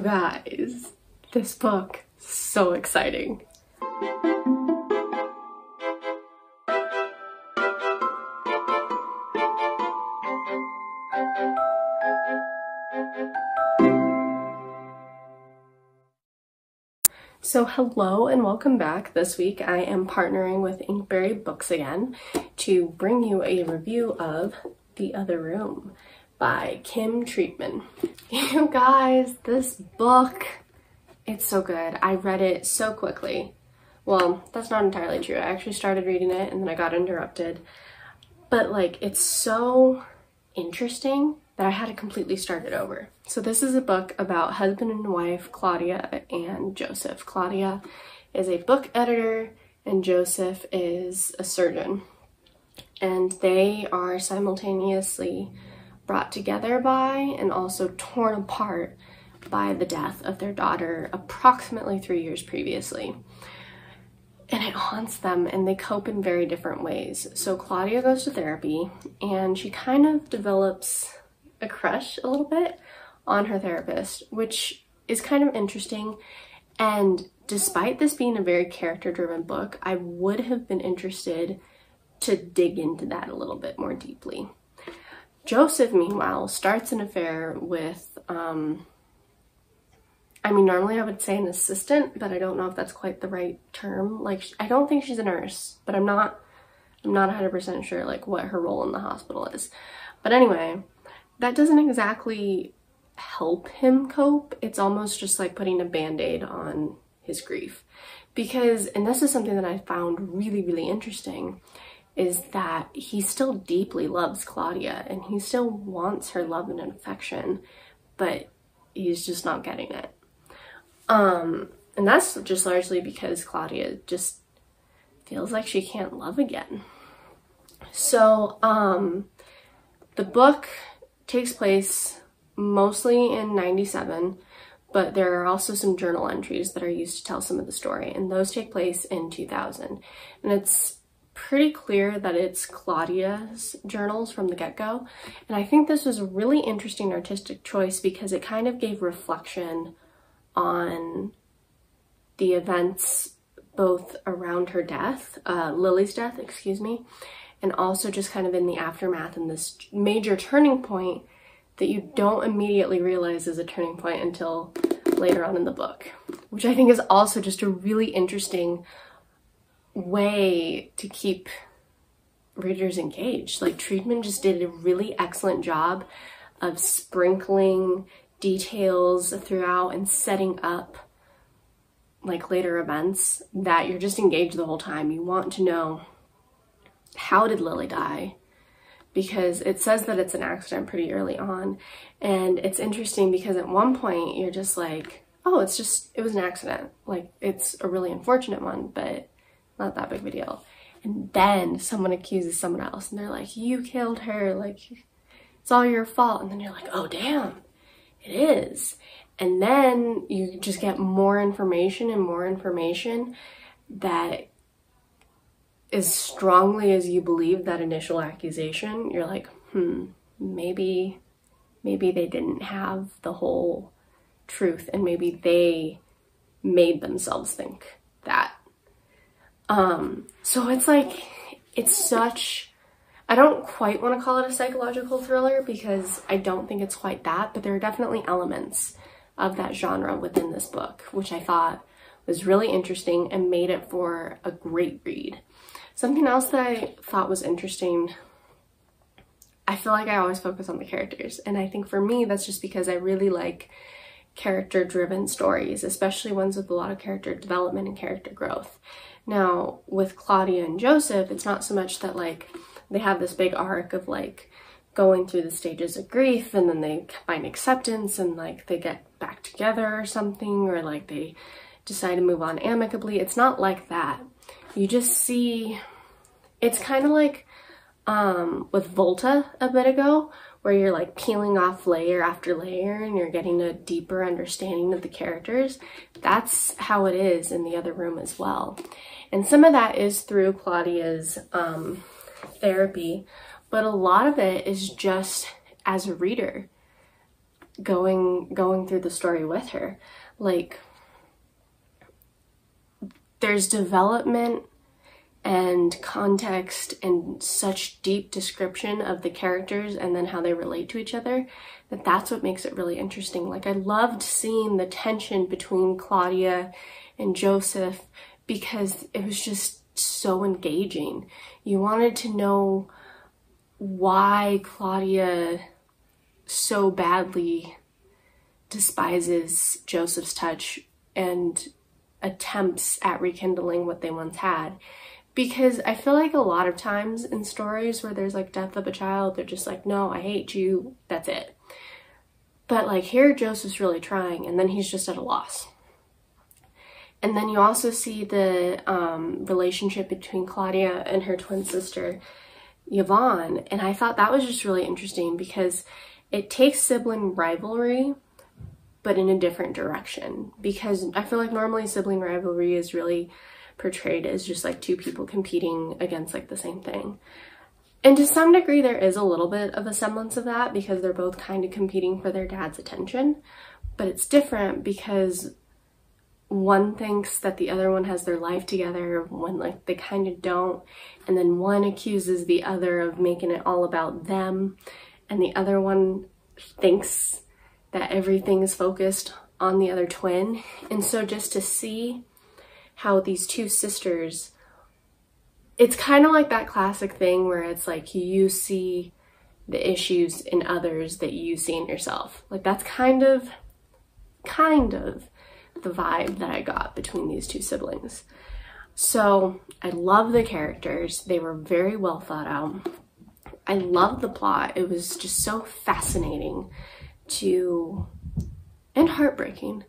guys, this book is so exciting. So hello and welcome back. This week I am partnering with Inkberry Books again to bring you a review of The Other Room by Kim Treatman. You guys, this book, it's so good. I read it so quickly. Well, that's not entirely true. I actually started reading it and then I got interrupted. But like, it's so interesting that I had to completely start it over. So this is a book about husband and wife, Claudia and Joseph. Claudia is a book editor and Joseph is a surgeon. And they are simultaneously brought together by and also torn apart by the death of their daughter approximately 3 years previously. And it haunts them and they cope in very different ways. So Claudia goes to therapy and she kind of develops a crush a little bit on her therapist, which is kind of interesting. And despite this being a very character-driven book, I would have been interested to dig into that a little bit more deeply. Joseph, meanwhile, starts an affair with, I mean, normally I would say an assistant, but I don't know if that's quite the right term. Like, I don't think she's a nurse, but I'm not 100% sure, like, what her role in the hospital is. But anyway, that doesn't exactly help him cope. It's almost just like putting a band-aid on his grief. Because, and this is something that I found really, really interesting, is that he still deeply loves Claudia and he still wants her love and affection, but he's just not getting it. And that's just largely because Claudia just feels like she can't love again. So, the book takes place mostly in 97, but there are also some journal entries that are used to tell some of the story, and those take place in 2000. And it's pretty clear that it's Claudia's journals from the get-go. And I think this was a really interesting artistic choice because it kind of gave reflection on the events both around her death, Lily's death, excuse me, and also just kind of in the aftermath and this major turning point that you don't immediately realize is a turning point until later on in the book, which I think is also just a really interesting way to keep readers engaged. Like, Treatman just did a really excellent job of sprinkling details throughout and setting up like later events that you're just engaged the whole time. You want to know, how did Lily die? Because it says that it's an accident pretty early on. And it's interesting because at one point you're just like, oh, it was an accident. Like, it's a really unfortunate one, but not that big of a deal. And then someone accuses someone else and they're like, you killed her, like, it's all your fault. And then you're like, oh damn, it is. And then you just get more information and more information that as strongly as you believe that initial accusation, you're like, maybe they didn't have the whole truth and maybe they made themselves think that. So it's like, it's such, I don't quite want to call it a psychological thriller because I don't think it's quite that, but there are definitely elements of that genre within this book, which I thought was really interesting and made it for a great read. Something else that I thought was interesting, I feel like I always focus on the characters, and I think for me that's just because I really like character-driven stories, especially ones with a lot of character development and character growth. Now, with Claudia and Joseph, it's not so much that like they have this big arc of like going through the stages of grief and then they find acceptance and like they get back together or something, or like they decide to move on amicably. It's not like that. You just see, it's kind of like with Volta a bit ago, where you're like peeling off layer after layer and you're getting a deeper understanding of the characters. That's how it is in The Other Room as well. And some of that is through Claudia's therapy, but a lot of it is just as a reader. going through the story with her. Like, there's development and context and such deep description of the characters and then how they relate to each other, that's what makes it really interesting. Like, I loved seeing the tension between Claudia and Joseph because it was just so engaging. You wanted to know why Claudia so badly despises Joseph's touch and attempts at rekindling what they once had. Because I feel like a lot of times in stories where there's like death of a child, they're just like, no, I hate you, that's it. But like here, Joseph's really trying, and then he's just at a loss. And then you also see the relationship between Claudia and her twin sister, Yvonne. And I thought that was just really interesting because it takes sibling rivalry, but in a different direction. Because I feel like normally sibling rivalry is really portrayed as just like two people competing against like the same thing. And to some degree there is a little bit of a semblance of that because they're both kind of competing for their dad's attention, but it's different because one thinks that the other one has their life together when like they kind of don't, and then one accuses the other of making it all about them, and the other one thinks that everything is focused on the other twin. And so just to see how these two sisters, it's kind of like that classic thing where it's like you see the issues in others that you see in yourself. Like that's kind of the vibe that I got between these two siblings. So I love the characters. They were very well thought out. I love the plot. It was just so fascinating and heartbreaking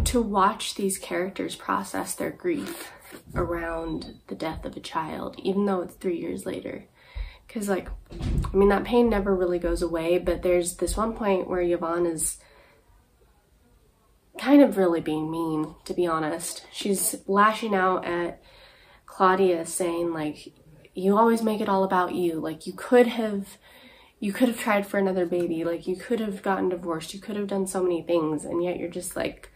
to watch these characters process their grief around the death of a child, even though it's 3 years later. Because like, I mean, that pain never really goes away, but there's this one point where Yvonne is kind of really being mean, to be honest. She's lashing out at Claudia, saying like, you always make it all about you. Like you could have tried for another baby. Like you could have gotten divorced. You could have done so many things, and yet you're just like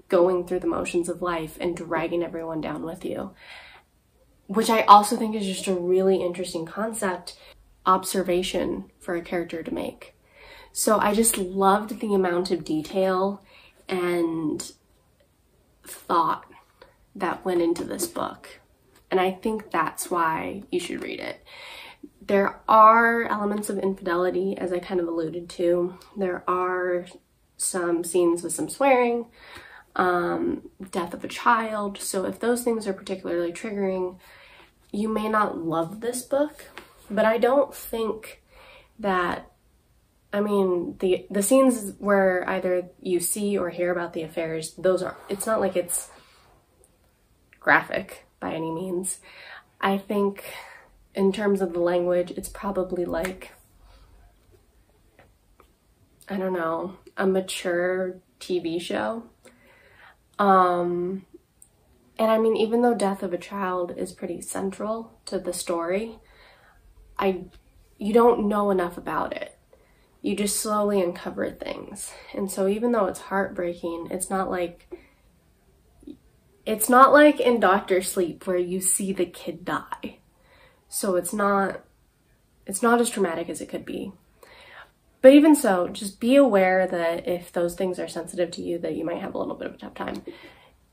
going through the motions of life and dragging everyone down with you. Which I also think is just a really interesting concept, observation for a character to make. So I just loved the amount of detail and thought that went into this book. And I think that's why you should read it. There are elements of infidelity, as I kind of alluded to. There are some scenes with some swearing, death of a child. So if those things are particularly triggering, you may not love this book, but I don't think that, I mean, the scenes where either you see or hear about the affairs, it's not like it's graphic by any means. I think in terms of the language, it's probably like, I don't know, a mature TV show. And I mean, even though death of a child is pretty central to the story, you don't know enough about it. You just slowly uncover things. And so even though it's heartbreaking, it's not like in Doctor Sleep where you see the kid die. So it's not as traumatic as it could be. But even so, just be aware that if those things are sensitive to you, that you might have a little bit of a tough time.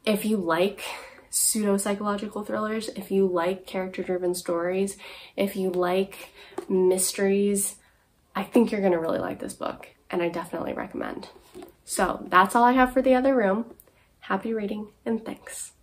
If you like pseudo-psychological thrillers, if you like character-driven stories, if you like mysteries, I think you're gonna really like this book, and I definitely recommend. So that's all I have for The Other Room. Happy reading, and thanks.